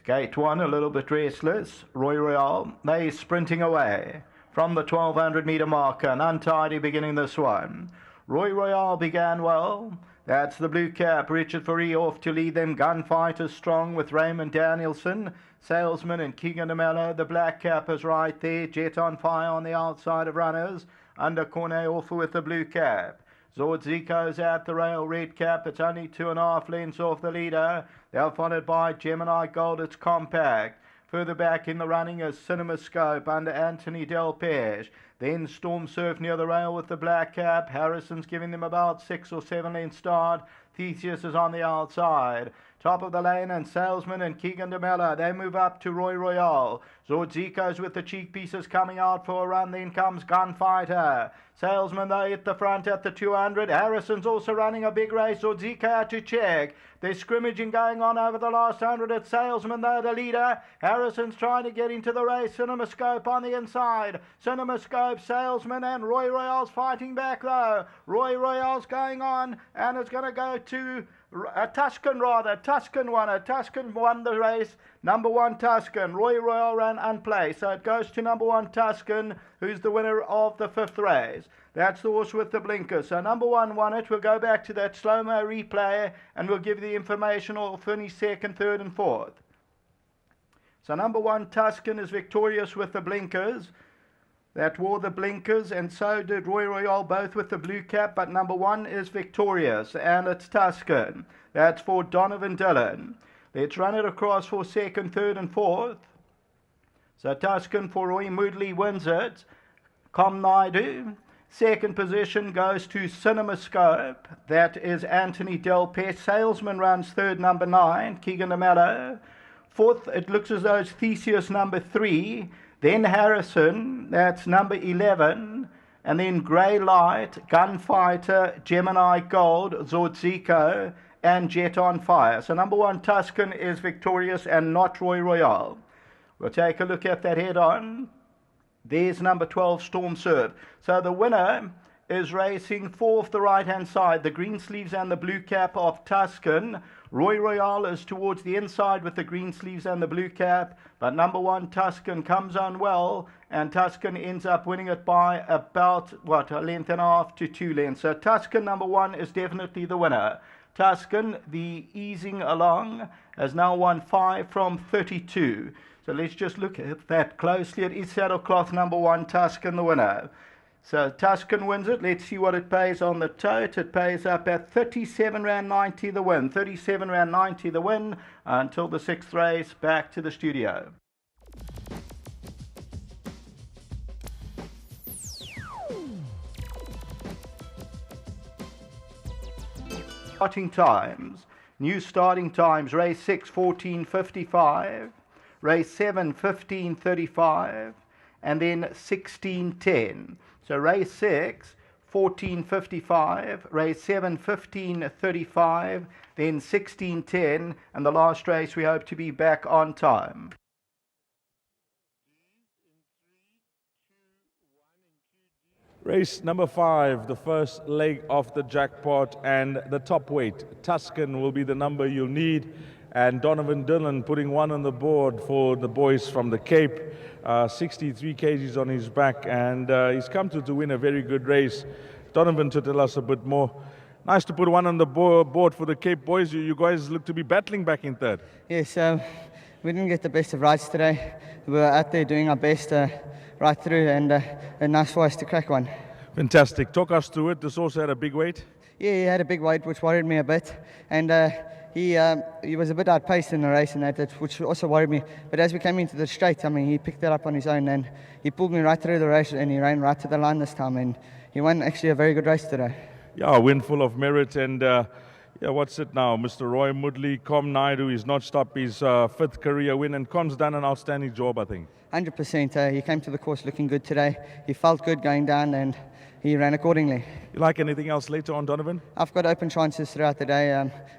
Gate 1 a little bit restless. Roy Royale, they sprinting away from the 1200 metre marker, and untidy beginning this one. Roy Royale began well. That's the blue cap. Richard Fourie off to lead them. Gunfighters strong with Raymond Danielson. Salesman and Keegan de Mello. The black cap is right there. Jet on Fire on the outside of runners. Under Cornet off with the blue cap. Zordzico's at the rail, red cap. It's only 2.5 lengths off the leader. They're followed by Gemini Gold. It's compact. Further back in the running is CinemaScope under Anthony Delpech. Then Storm Surf near the rail with the black cap. Harrison's giving them about 6 or 7 lengths start. Theseus is on the outside. Top of the lane, and Salesman and Keegan de Mello, they move up to Roy Royale. Zordzico's with the cheek pieces coming out for a run. Then comes Gunfighter. Salesman, they hit the front at the 200. Harrison's also running a big race. Zordzico out to check. There's scrimmaging going on over the last 100. It's Salesman, though, the leader. Harrison's trying to get into the race. CinemaScope on the inside. CinemaScope, Salesman, and Roy Royale's fighting back, though. Roy Royale's going on, and it's going to go to Tuscan, rather. Tuscan won it. Tuscan won the race. Number 1 Tuscan. Roy Royale ran unplaced. So it goes to number 1 Tuscan, who's the winner of the 5th race. That's the horse with the blinkers. So number 1 won it. We'll go back to that slow-mo replay and we'll give you the information of finish 2nd, 3rd and 4th. So number 1 Tuscan is victorious with the blinkers. That wore the blinkers, and so did Roy Royale, both with the blue cap, but number 1 is victorious, and it's Tuscan. That's for Donovan Dillon. Let's run it across for 2nd, 3rd and 4th. So Tuscan for Roy Moodley wins it. Com Naidu. 2nd position goes to CinemaScope. That is Anthony Delpech. Salesman runs 3rd, number 9, Keegan de Mello. 4th, it looks as though it's Theseus, number 3. Then Harrison, that's number 11. And then Grey Light, Gunfighter, Gemini Gold, Zordzico, and Jet on Fire. So number 1 Tuscan is victorious and not Roy Royale. We'll take a look at that head-on. There's number 12 Storm Surf. So the winner is racing 4 off the right-hand side. The green sleeves and the blue cap of Tuscan. Roy Royale is towards the inside with the green sleeves and the blue cap. But number 1 Tuscan comes on well, and Tuscan ends up winning it by about, a length and a half to 2 lengths. So Tuscan number 1 is definitely the winner. Tuscan, the easing along, has now won 5 from 32. So let's just look at that closely. It is Saddlecloth number 1, Tuscan, the winner. So Tuscan wins it. Let's see what it pays on the tote. It pays up at 37 Rand 90 the win. 37 Rand 90 the win until the 6th race. Back to the studio. Starting times. New starting times. Race 6, 14:55. Race 7, 15:35. And then 16:10. So race 6, 14:55, race 7, 15:35, then 16:10, and the last race we hope to be back on time. Race number 5, the first leg of the jackpot, and the top weight, Tuscan, will be the number you'll need. And Donovan Dillon putting 1 on the board for the boys from the Cape. 63 kgs on his back, and he's come to win a very good race. Donovan, to tell us a bit more. Nice to put 1 on the board for the Cape boys. You guys look to be battling back in 3rd. Yes, we didn't get the best of rides today. We were out there doing our best right through, and nice for us to crack one. Fantastic. Talk us through it. This also had a big weight. Yeah, he had a big weight, which worried me a bit, and he was a bit outpaced in the race, and that which also worried me. But as we came into the straight, I mean, he picked it up on his own, and he pulled me right through the race, and he ran right to the line this time, and he won actually a very good race today. Yeah, a win full of merit, and what's it now? Mr. Roy Moodley, Com Naidu, he's notched up his 5th career win, and Com's done an outstanding job, I think. 100%. He came to the course looking good today. He felt good going down, and he ran accordingly. You like anything else later on, Donovan? I've got open chances throughout the day.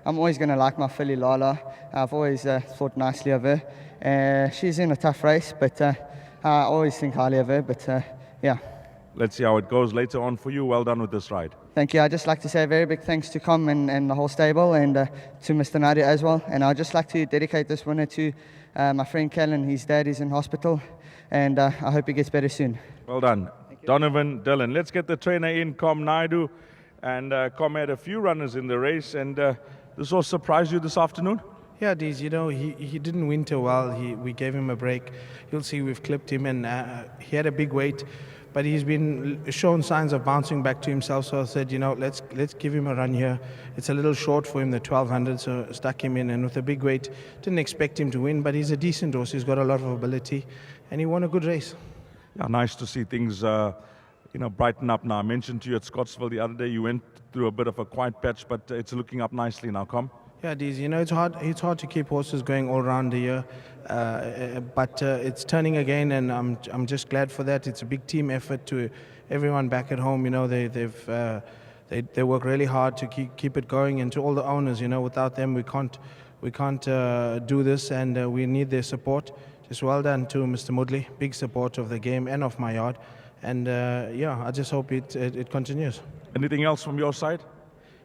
I'm always going to like my filly Lala. I've always thought nicely of her. She's in a tough race, but I always think highly of her. But yeah. let's see how it goes later on for you. Well done with this ride. Thank you. I'd just like to say a very big thanks to Com and the whole stable, and to Mr. Nadia as well. And I'd just like to dedicate this winner to my friend Kellen. His dad is in hospital, and I hope he gets better soon. Well done. Donovan Dillon. Let's get the trainer in, Com Naidu. And Com had a few runners in the race, and this all surprised you this afternoon? Yeah, Deez, you know, he didn't winter well. We gave him a break. You'll see we've clipped him, and he had a big weight, but he's been shown signs of bouncing back to himself. So I said, you know, let's give him a run here. It's a little short for him, the 1200, so stuck him in. And with a big weight, didn't expect him to win, but he's a decent horse. He's got a lot of ability, and he won a good race. Yeah, nice to see things brighten up now. I mentioned to you at Scottsville the other day, you went through a bit of a quiet patch, but it's looking up nicely now, Com. Yeah, Deez, you know, it's hard to keep horses going all around the year, but it's turning again, and I'm just glad for that. It's a big team effort to everyone back at home. You know, they work really hard to keep it going, and to all the owners, you know, without them we can't do this, and we need their support. Just well done to Mr. Mudley, big support of the game and of my yard. And yeah, I just hope it continues. Anything else from your side?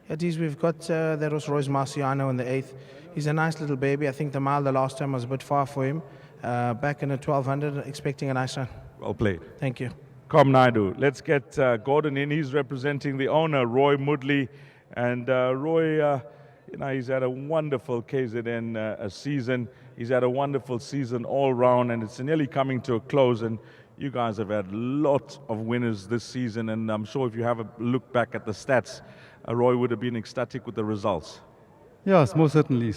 Yeah, Deez, we've got that was Royce Marciano in the 8th. He's a nice little baby. I think the mile the last time was a bit far for him. Back in a 1200, expecting a nice run. Well played. Thank you. Com Naidu. Let's get Gordon in. He's representing the owner, Roy Mudley. And Roy, he's had a wonderful KZN season. He's had a wonderful season all round, and it's nearly coming to a close. And you guys have had lots of winners this season, and I'm sure if you have a look back at the stats, Roy would have been ecstatic with the results. Yes, most certainly.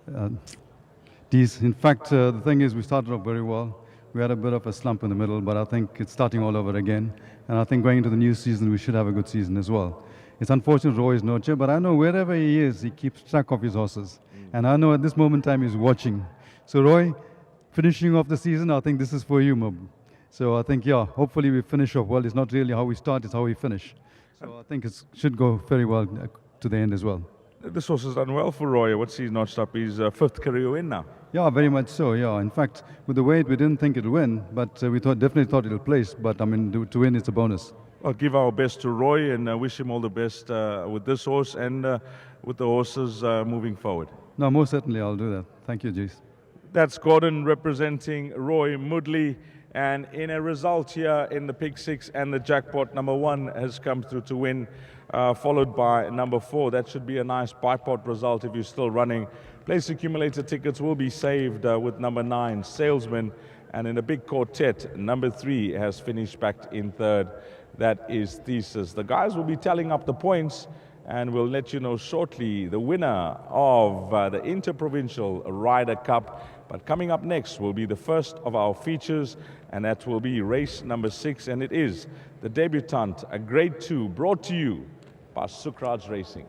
In fact, the thing is, we started off very well. We had a bit of a slump in the middle, but I think it's starting all over again. And I think going into the new season, we should have a good season as well. It's unfortunate Roy's nurture, but I know wherever he is, he keeps track of his horses. And I know at this moment in time, he's watching. So Roy, finishing off the season, I think this is for you, Mub. So I think, yeah, hopefully we finish off well. It's not really how we start, it's how we finish. So I think it should go very well to the end as well. This horse has done well for Roy. What's he notched up? His 5th career win now. Yeah, very much so, yeah. In fact, with the weight, we didn't think it'll win, but we definitely thought it'll place. But, I mean, to win, it's a bonus. I'll give our best to Roy and wish him all the best with this horse and with the horses moving forward. No, most certainly I'll do that. Thank you, Jace. That's Gordon representing Roy Mudley. And in a result here in the Pick 6 and the jackpot, number 1 has come through to win, followed by number 4. That should be a nice bipod result if you're still running. Place accumulator tickets will be saved with number 9, Salesman. And in a big quartet, number 3 has finished back in 3rd. That is Thesis. The guys will be tallying up the points, and we'll let you know shortly the winner of the Interprovincial Ryder Cup. But coming up next will be the first of our features, and that will be race number 6, and it is the debutant, a Grade 2, brought to you by TUSCAN Racing.